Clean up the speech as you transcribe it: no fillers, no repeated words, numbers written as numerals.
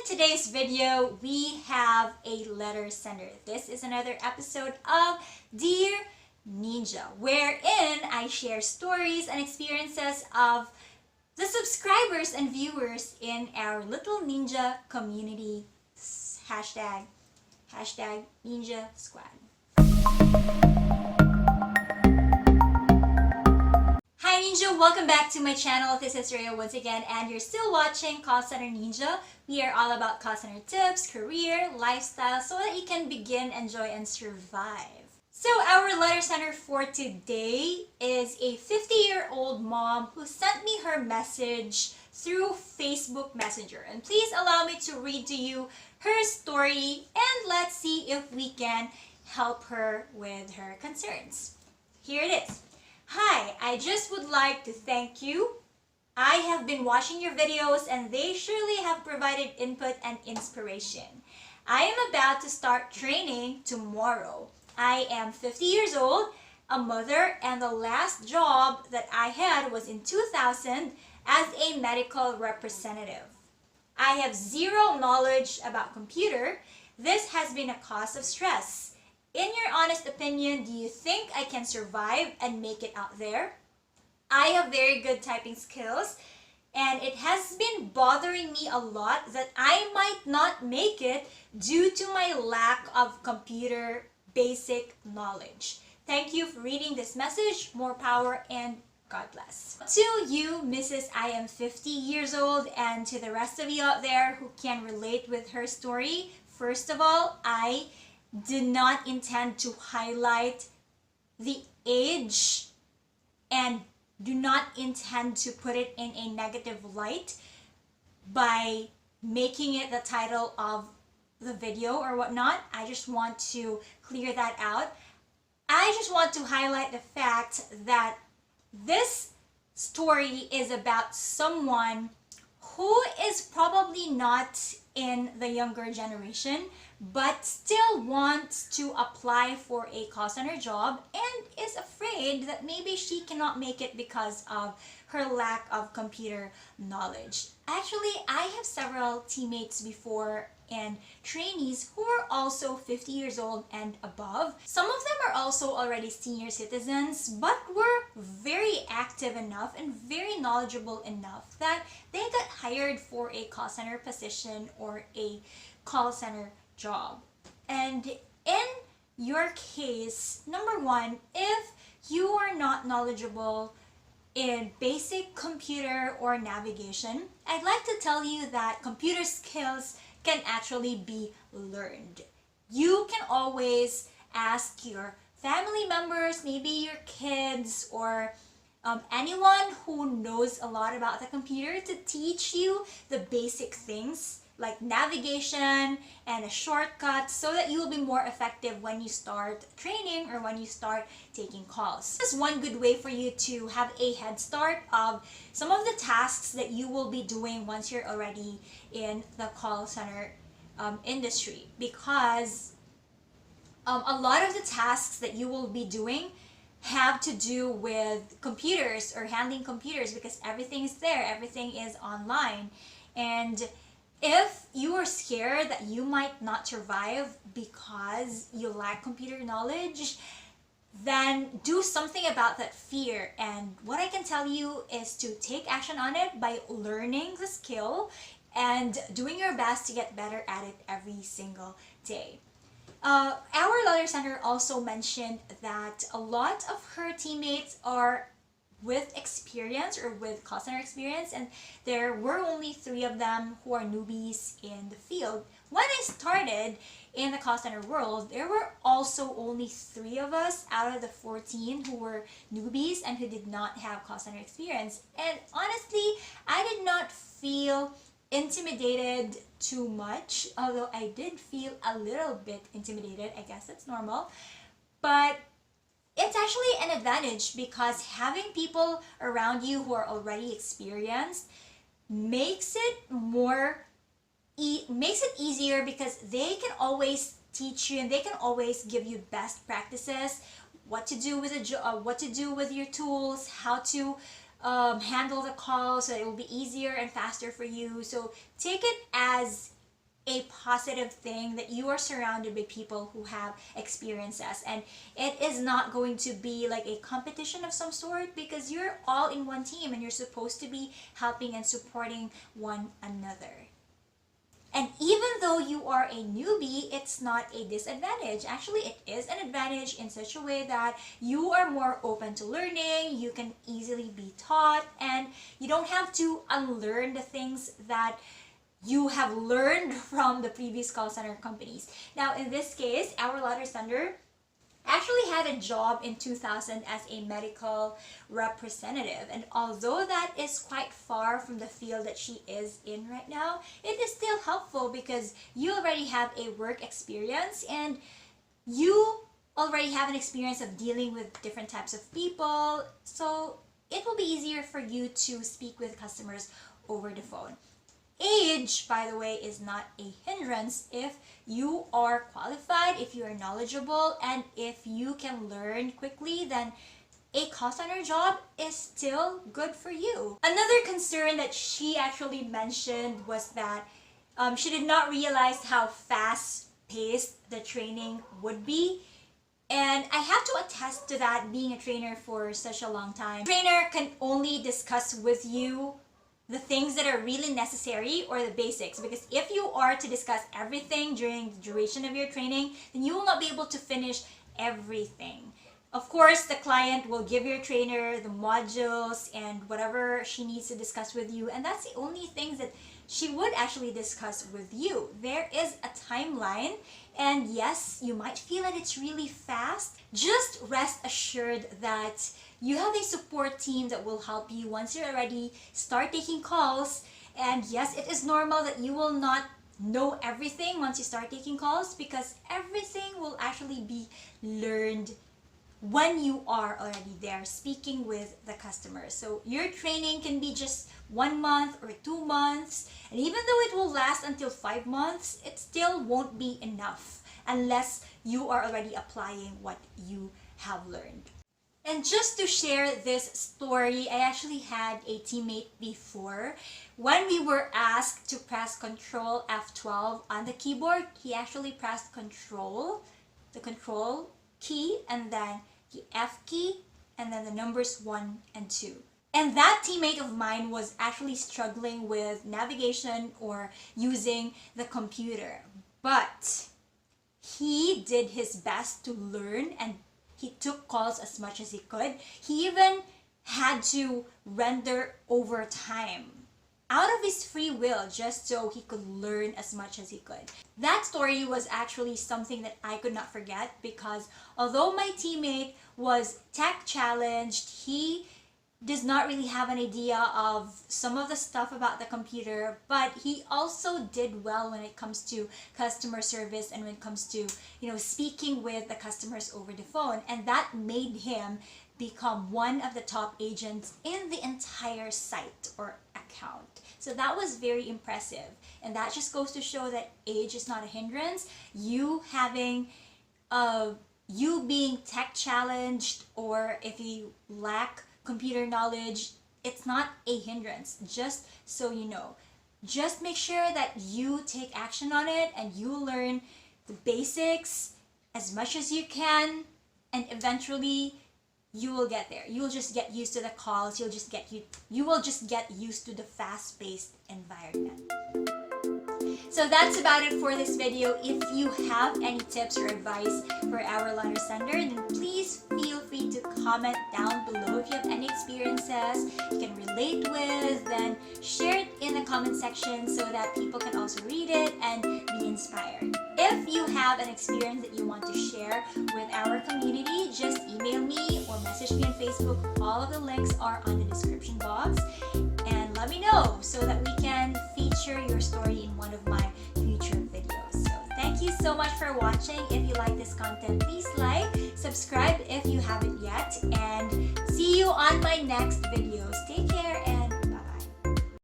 today's video, we have a letter sender. This is another episode of Dear Ninja, wherein I share stories and experiences of the subscribers and viewers in our little ninja community. Hashtag Ninja Squad. Hi Ninja, welcome back to my channel. This is Rhea once again, and you're still watching Call Center Ninja. We are all about call center tips, career, lifestyle, so that you can begin, enjoy, and survive. So our letter sender for today is a 50-year-old mom who sent me her message through Facebook Messenger. And please allow me to read to you her story, and let's see if we can help her with her concerns. Here it is. Hi, I just would like to thank you. I have been watching your videos and they surely have provided input and inspiration. I am about to start training tomorrow. I am 50 years old, a mother, and the last job that I had was in 2000 as a medical representative. I have zero knowledge about computer. This has been a cause of stress. In your honest opinion, do you think I can survive and make it out there? I have very good typing skills, and it has been bothering me a lot that I might not make it due to my lack of computer basic knowledge. Thank you for reading this message. More power and God bless. To you, Mrs. I am 50 years old, and to the rest of you out there who can relate with her story, first of all, I did not intend to highlight the age and do not intend to put it in a negative light by making it the title of the video or whatnot. I just want to clear that out. I just want to highlight the fact that this story is about someone who is probably not in the younger generation, but still wants to apply for a call center job and is afraid that maybe she cannot make it because of her lack of computer knowledge. Actually, I have several teammates before and trainees who are also 50 years old and above. Some of them are also already senior citizens, but were very active enough and very knowledgeable enough that they got hired for a call center position or a call center job. And in your case, number one, if you are not knowledgeable in basic computer or navigation, I'd like to tell you that computer skills can actually be learned. You can always ask your family members, maybe your kids, or anyone who knows a lot about the computer to teach you the basic things like navigation and a shortcut so that you will be more effective when you start training or when you start taking calls. This is one good way for you to have a head start of some of the tasks that you will be doing once you're already in the call center industry, because a lot of the tasks that you will be doing have to do with computers or handling computers, because everything is there, everything is online. And if you are scared that you might not survive because you lack computer knowledge, then do something about that fear. And what I can tell you is to take action on it by learning the skill and doing your best to get better at it every single day. Our letter sender also mentioned that a lot of her teammates are with experience or with call center experience, and there were only 3 of them who are newbies in the field. When I started in the call center world, there were also only 3 of us out of the 14 who were newbies and who did not have call center experience. And honestly, I did not feel intimidated too much, although I did feel a little bit intimidated. I guess that's normal, but it's actually an advantage because having people around you who are already experienced makes it easier, because they can always teach you and they can always give you best practices, what to do with what to do with your tools, how to handle the call so that it will be easier and faster for you. So take it as a positive thing that you are surrounded by people who have experiences, and it is not going to be like a competition of some sort, because you're all in one team and you're supposed to be helping and supporting one another. And even though you are a newbie, it's not a disadvantage. Actually, it is an advantage in such a way that you are more open to learning, you can easily be taught, and you don't have to unlearn the things that you have learned from the previous call center companies. Now, in this case, our letter sender actually had a job in 2000 as a medical representative, and although that is quite far from the field that she is in right now, it is still helpful because you already have a work experience and you already have an experience of dealing with different types of people, so it will be easier for you to speak with customers over the phone. Age, by the way, is not a hindrance if you are qualified, if you are knowledgeable, and if you can learn quickly, then a call center job is still good for you. Another concern that she actually mentioned was that she did not realize how fast-paced the training would be. And I have to attest to that, being a trainer for such a long time. Trainer can only discuss with you the things that are really necessary or the basics, because if you are to discuss everything during the duration of your training, then you will not be able to finish everything. Of course, the client will give your trainer the modules and whatever she needs to discuss with you, and that's the only things that she would actually discuss with you. There is a timeline, and yes, you might feel that it's really fast. Just rest assured that you have a support team that will help you once you're already start taking calls. And yes, it is normal that you will not know everything once you start taking calls, because everything will actually be learned when you are already there speaking with the customers. So your training can be just 1 month or 2 months, and even though it will last until 5 months, it still won't be enough unless you are already applying what you have learned. And just to share this story, I actually had a teammate before. When we were asked to press Control F12 on the keyboard, he actually pressed the control key, and then the F key, and then the numbers 1 and 2. And that teammate of mine was actually struggling with navigation or using the computer. But he did his best to learn, and he took calls as much as he could. He even had to render overtime out of his free will just so he could learn as much as he could. That story was actually something that I could not forget, because although my teammate was tech challenged, he does not really have an idea of some of the stuff about the computer, but he also did well when it comes to customer service and when it comes to, speaking with the customers over the phone. And that made him become one of the top agents in the entire site or account. So that was very impressive. And that just goes to show that age is not a hindrance. You being tech challenged, or if you lack computer knowledge, it's not a hindrance, just so you know. Just make sure that you take action on it and you learn the basics as much as you can, and eventually you will get there. You will just get used to the calls. You will just get used to the fast-paced environment. So that's about it for this video. If you have any tips or advice for our letter sender, then please feel free to comment down below. If you have any experiences you can relate with, then share it in the comment section so that people can also read it and be inspired. If you have an experience that you want to share with our community, just email me or message me on Facebook. All of the links are on the description box. And let me know so that we can feature your story in one of my future videos. So thank you so much for watching. If you like this content, please like, subscribe if you haven't yet, and see you on my next videos. Take care. And